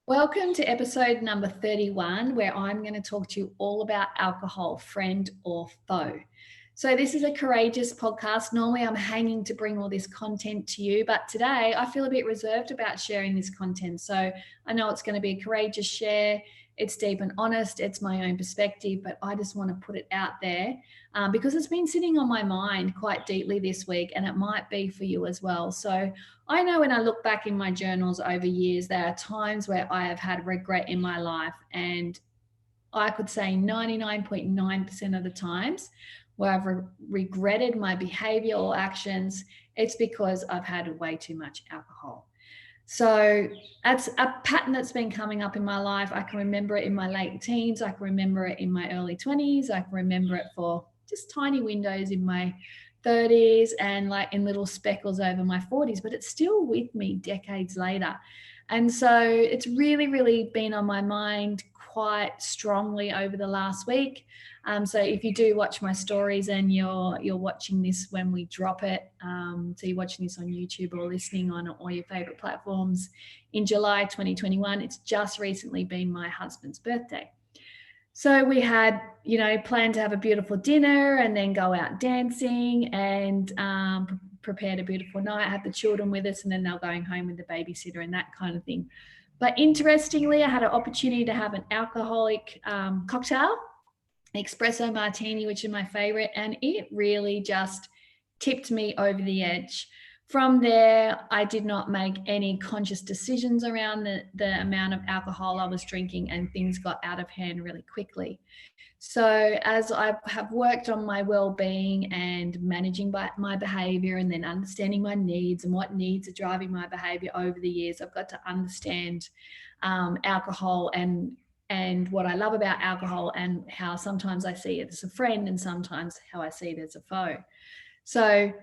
Welcome to episode number 31, where I'm going to talk to you all about alcohol, friend or foe. So, this is a courageous podcast. Normally, I'm hanging to bring all this content to you, but today I feel a bit reserved about sharing this content. So, I know it's going to be a courageous share. It's deep and honest. It's my own perspective, but I just want to put it out there because it's been sitting on my mind quite deeply this week, and it might be for you as well. So, I know when I look back in my journals over years, there are times where I have had regret in my life. And I could say 99.9% of the times where I've regretted my behavior or actions, it's because I've had way too much alcohol. So that's a pattern that's been coming up in my life. I can remember it in my late teens. I can remember it in my early 20s. I can remember it for just tiny windows in my 30s and like in little speckles over my 40s, but it's still with me decades later. And so it's really, really been on my mind quite strongly over the last week. So if you do watch my stories and you're watching this when we drop it, so you're watching this on YouTube or listening on all your favorite platforms in July 2021, it's just recently been my husband's birthday. So we had, planned to have a beautiful dinner and then go out dancing and prepared a beautiful night, had the children with us, and then they're going home with the babysitter and that kind of thing. But interestingly, I had an opportunity to have an alcoholic cocktail, espresso martini, which is my favorite, and it really just tipped me over the edge. From there, I did not make any conscious decisions around the amount of alcohol I was drinking, and things got out of hand really quickly. So, as I have worked on my well-being and managing my behavior, and then understanding my needs and what needs are driving my behavior over the years, I've got to understand alcohol and what I love about alcohol, and how sometimes I see it as a friend and sometimes how I see it as a foe. So,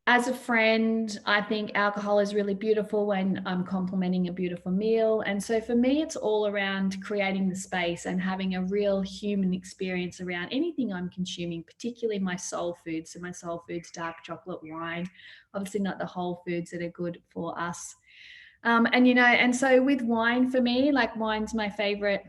as a friend, I think alcohol is really beautiful when I'm complementing a beautiful meal. And so for me, it's all around creating the space and having a real human experience around anything I'm consuming, particularly my soul foods. So my soul foods, dark chocolate, wine, obviously not the whole foods that are good for us. And so with wine for me, like wine's my favorite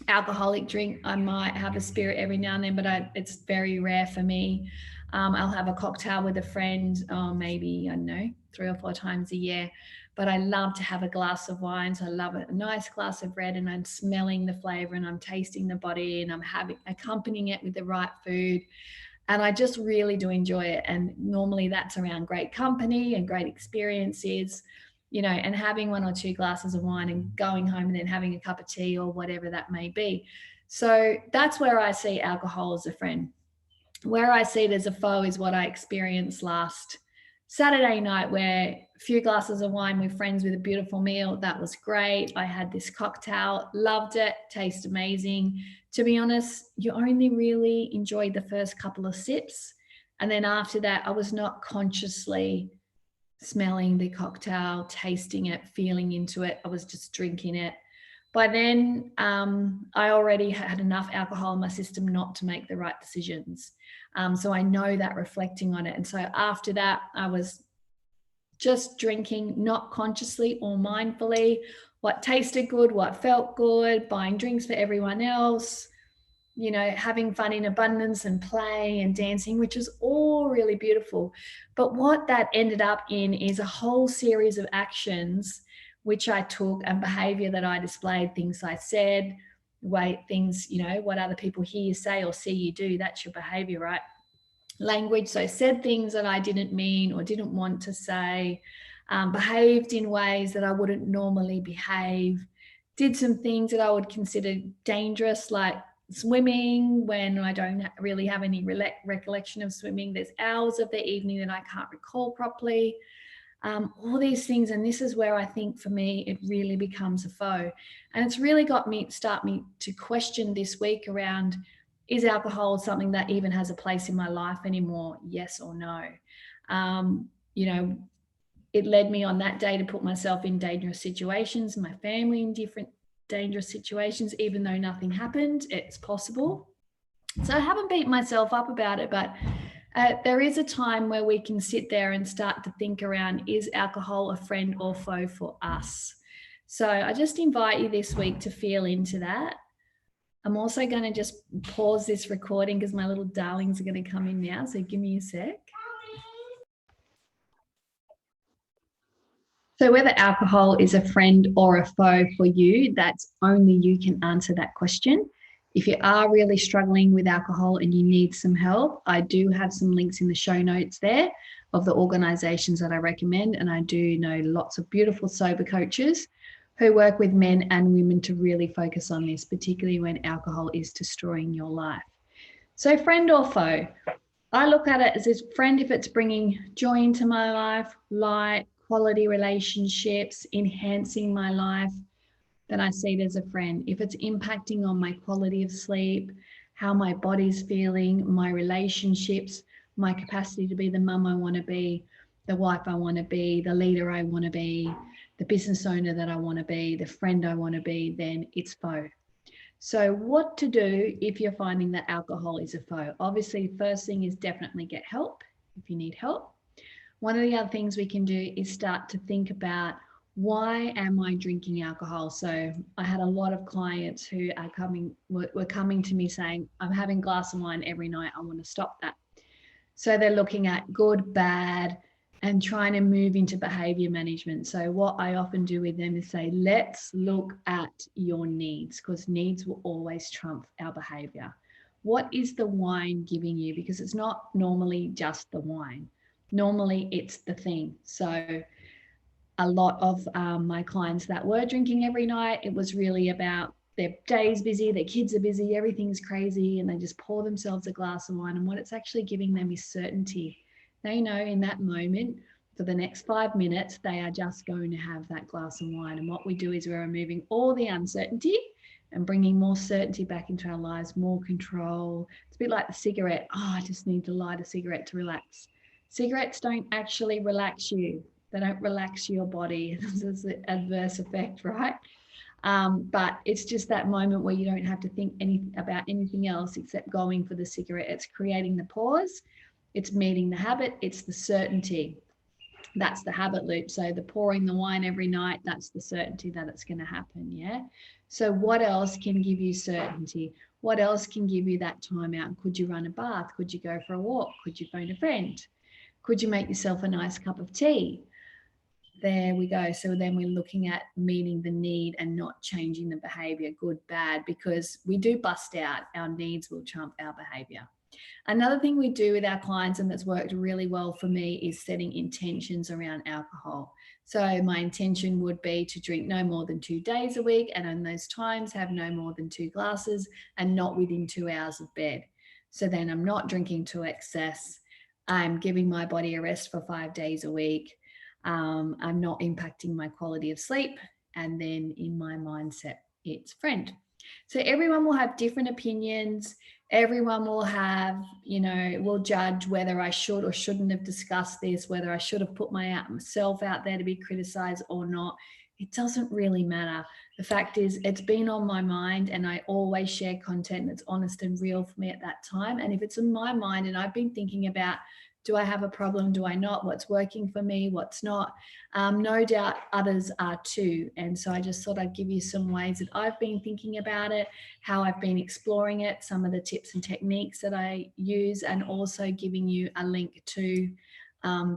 alcoholic drink. I might have a spirit every now and then, but it's very rare for me. I'll have a cocktail with a friend, maybe, I don't know, 3 or 4 times a year. But I love to have a glass of wine. So I love a nice glass of red, and I'm smelling the flavor and I'm tasting the body, and I'm accompanying it with the right food. And I just really do enjoy it. And normally that's around great company and great experiences, and having 1 or 2 glasses of wine and going home and then having a cup of tea or whatever that may be. So that's where I see alcohol as a friend. Where I see it as a foe is what I experienced last Saturday night, where a few glasses of wine with friends with a beautiful meal. That was great. I had this cocktail, loved it, tasted amazing. To be honest, you only really enjoy the first couple of sips. And then after that, I was not consciously smelling the cocktail, tasting it, feeling into it. I was just drinking it. By then, I already had enough alcohol in my system not to make the right decisions. So I know that reflecting on it. And so after that, I was just drinking, not consciously or mindfully, what tasted good, what felt good, buying drinks for everyone else, having fun in abundance and play and dancing, which is all really beautiful. But what that ended up in is a whole series of actions which I took, and behavior that I displayed, things I said, things, what other people hear you say or see you do, that's your behavior, right? Language, so said things that I didn't mean or didn't want to say, behaved in ways that I wouldn't normally behave, did some things that I would consider dangerous, like swimming when I don't really have any recollection of swimming. There's hours of the evening that I can't recall properly. All these things, and this is where I think for me it really becomes a foe. And it's really got me to question this week around, is alcohol something that even has a place in my life anymore? Yes or no? It led me on that day to put myself in dangerous situations, my family in different dangerous situations, even though nothing happened. It's possible. So I haven't beat myself up about it, but there is a time where we can sit there and start to think around, is alcohol a friend or foe for us? So I just invite you this week to feel into that. I'm also going to just pause this recording because my little darlings are going to come in now. So give me a sec. So whether alcohol is a friend or a foe for you, that's only you can answer that question. If you are really struggling with alcohol and you need some help, I do have some links in the show notes there of the organizations that I recommend. And I do know lots of beautiful sober coaches who work with men and women to really focus on this, particularly when alcohol is destroying your life. So friend or foe, I look at it as a friend if it's bringing joy into my life, light, quality relationships, enhancing my life, then I see it as a friend. If it's impacting on my quality of sleep, how my body's feeling, my relationships, my capacity to be the mum I want to be, the wife I want to be, the leader I want to be, the business owner that I want to be, the friend I want to be, then it's foe. So what to do if you're finding that alcohol is a foe? Obviously, the first thing is definitely get help if you need help. One of the other things we can do is start to think about, why am I drinking alcohol? So I had a lot of clients who were coming to me saying, I'm having a glass of wine every night. I want to stop that. So they're looking at good, bad, and trying to move into behavior management. So what I often do with them is say, let's look at your needs, because needs will always trump our behavior. What is the wine giving you? Because it's not normally just the wine. Normally it's the thing. So a lot of my clients that were drinking every night, it was really about their day's busy, their kids are busy, everything's crazy, and they just pour themselves a glass of wine. And what it's actually giving them is certainty. They know in that moment, for the next 5 minutes, they are just going to have that glass of wine. And what we do is we're removing all the uncertainty and bringing more certainty back into our lives, more control. It's a bit like the cigarette. Oh, I just need to light a cigarette to relax. Cigarettes don't actually relax you. They don't relax your body. There's an adverse effect, right? But it's just that moment where you don't have to think about anything else except going for the cigarette. It's creating the pause. It's meeting the habit. It's the certainty. That's the habit loop. So the pouring the wine every night, that's the certainty that it's going to happen. Yeah. So what else can give you certainty? What else can give you that time out? Could you run a bath? Could you go for a walk? Could you phone a friend? Could you make yourself a nice cup of tea? There we go. So then we're looking at meeting the need and not changing the behavior, good, bad, because we do bust out. Our needs will trump our behavior. Another thing we do with our clients, and that's worked really well for me, is setting intentions around alcohol. So my intention would be to drink no more than 2 days a week, and in those times have no more than 2 glasses and not within 2 hours of bed. So then I'm not drinking to excess. I'm giving my body a rest for 5 days a week. I'm not impacting my quality of sleep. And then in my mindset, it's friend. So everyone will have different opinions. Everyone will have, will judge whether I should or shouldn't have discussed this, whether I should have put myself out there to be criticized or not. It doesn't really matter. The fact is, it's been on my mind, and I always share content that's honest and real for me at that time. And if it's in my mind and I've been thinking about, do I have a problem? Do I not? What's working for me? What's not? No doubt others are too. And so I just thought I'd give you some ways that I've been thinking about it, how I've been exploring it, some of the tips and techniques that I use, and also giving you a link to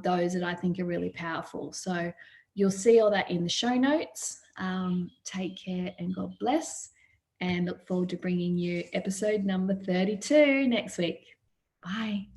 those that I think are really powerful. So you'll see all that in the show notes. Take care and God bless. And look forward to bringing you episode number 32 next week. Bye.